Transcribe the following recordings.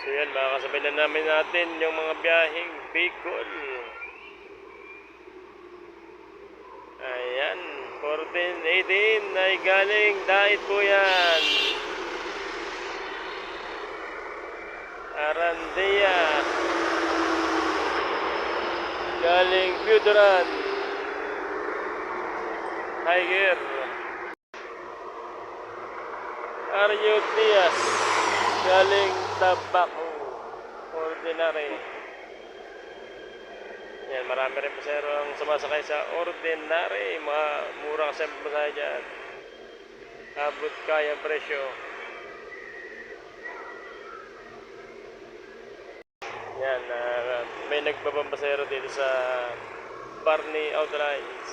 So yan, makakasabay na namin natin yung mga biyaheng Bicol. Ayan, 1418 ay galing Dait po yan. Arandea galing Buturan. Tiger Aryo Diaz galing Tabaco. Ordinary. Yan, marami rin pasero ang sumasakay sa Ordinary. Mura kasi ang pasaya dyan. Abot kaya presyo. Yan, may nagbabambasero dito sa Barney Outlines.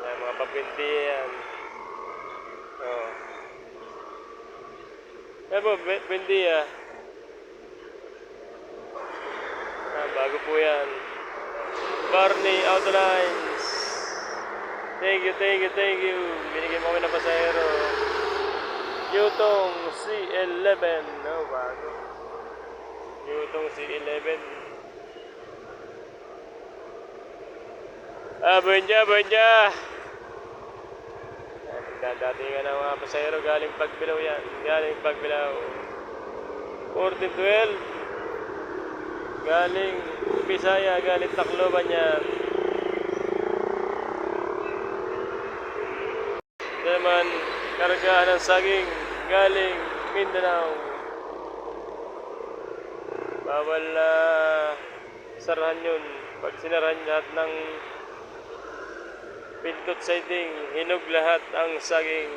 Yan, mga papinti yan. Oh. Yan po, pindi bago po yan. Barney Outlines. Thank you. Binigyan mo kami ng pasahero. Yutong C11. No, bago. Yutong C11. Buenja. Dating ng mga pasahero galing Pagbilao yan. Galing Pagbilao. 1412. Galing Bisaya, galing Tacloban yan. Ito naman, kargaan ng saging galing Mindanao. Bawal sarahan yun. Pag sinarahan lahat ng pindot siding, hinog lahat ang saging.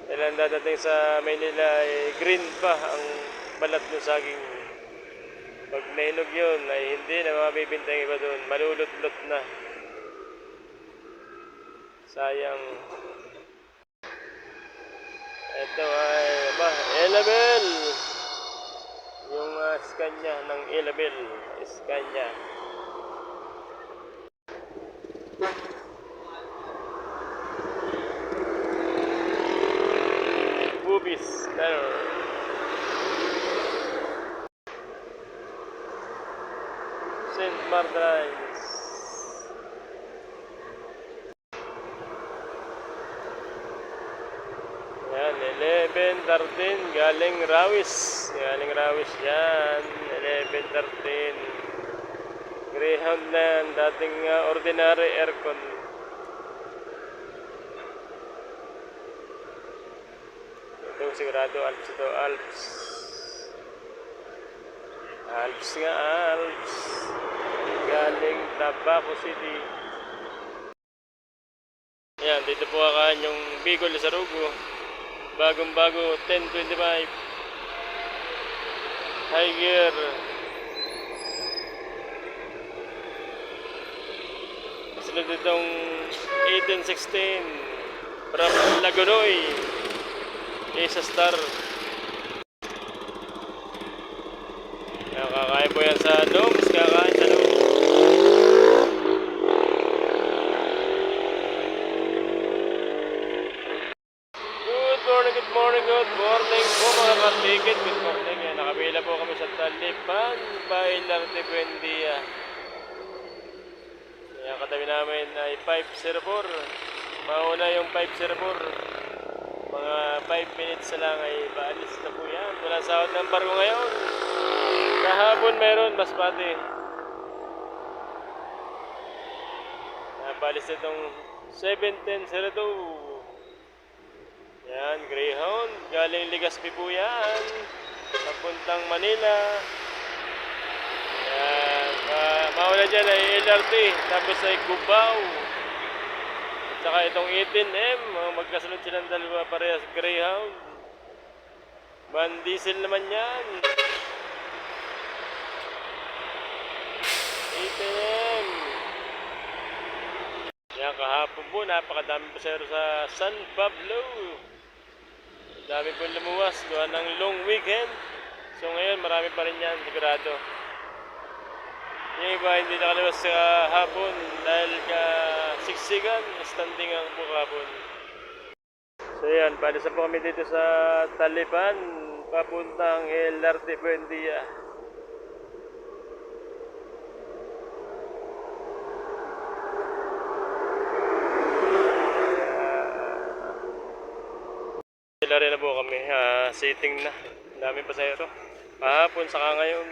Ilan dadating sa Maynila ay green pa ang balat ng saging. Pag nahinog yun ay hindi na mabibinta yung iba doon. Malulot-lot na. Sayang. Ito ay Elabel. Yung Scania ng Elabel. Scania. Bubis. St. Martins. Yan, 11-13 galing Rawis. Galing Rawis yan. 11-13. Greyhound na yan. Dating ordinary aircon. Ito sigurado Alps ito. Alps nga, Alps. Galing Tabaco City. Yan, dito po kakaan yung Bicol sa Rugo. Bagong-bago, 1025. Tiger. Sunod itong 1816 from Lagunoy. Isa Star. Kakain po yan sa Domes. Kakain sa Domes. Good morning po mga kartikit. Good morning. Nakabila po kami sa Talipan Bailarte Buendia. Kaya katabi namin ay 504. Mauna yung 504. Mga 5 minutes na lang ay baalis na po yan. Wala sahod ng barko ngayon. Kahapon meron, Masbate. Baalis na itong 71002. Yan, Greyhound. Galing Legazpi po yan. Papuntang Manila. Yan. Mauna dyan ay LRT. Tapos ay Cubao. At saka itong 18M. Magkasunod silang dalawa parehas Greyhound. Van diesel naman yan. 18M. Yan, kahapon po. Napakadami pasero sa San Pablo. Dami po lumuwas, gawa ng long weekend. So ngayon marami pa rin yan, sigurado. Yung iba hindi nakaluwas sa hapon dahil ka siksikan, standing ang po hapon. So So yan, palisa po kami dito sa Taliban, papuntang LRT Buendia. Sila rin na po kami, sitting na. Ang daming pasahero. Kahapon, saka ngayon.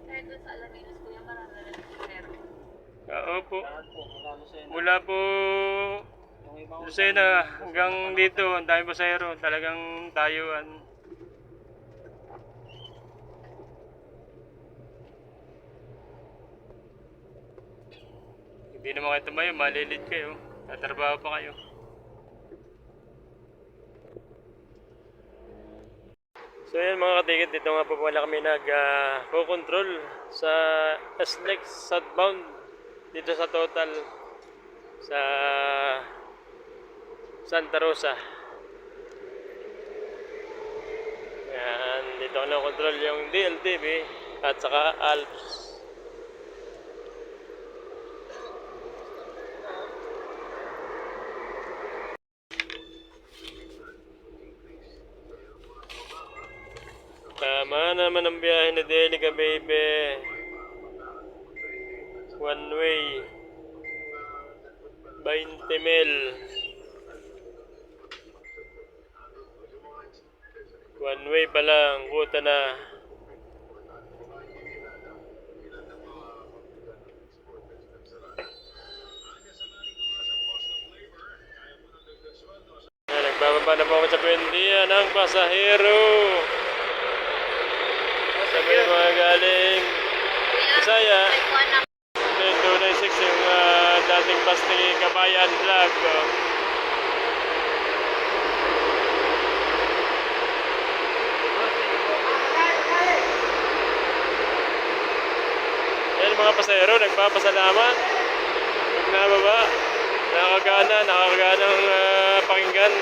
Kahit doon sa Alaminos, kuya, marami na rin pasahero. Opo. Mula po Lucena hanggang dito, ang daming pasahero. Talagang tayuan. Hindi naman kayo tumayo, malilit kayo. Tatrabaho pa kayo. So yan mga katikit, dito nga po pala kami nag-co-control sa SLEX southbound dito sa Total sa Santa Rosa. Yan, dito ko na-control yung DLTV at saka Alps. Tama naman ang biyahe na Delica, baby. One way. 20 mil. One way pa lang, kuta na. Nagbababa na po ako sa Buendia ng pasahero. Sabi ng mga galing Bisaya. 296 yung dating bus ni Kabayan Vlog. Yan mga pasahero, nagpapasalamat. Pag nababa, nakakaganang pakinggan.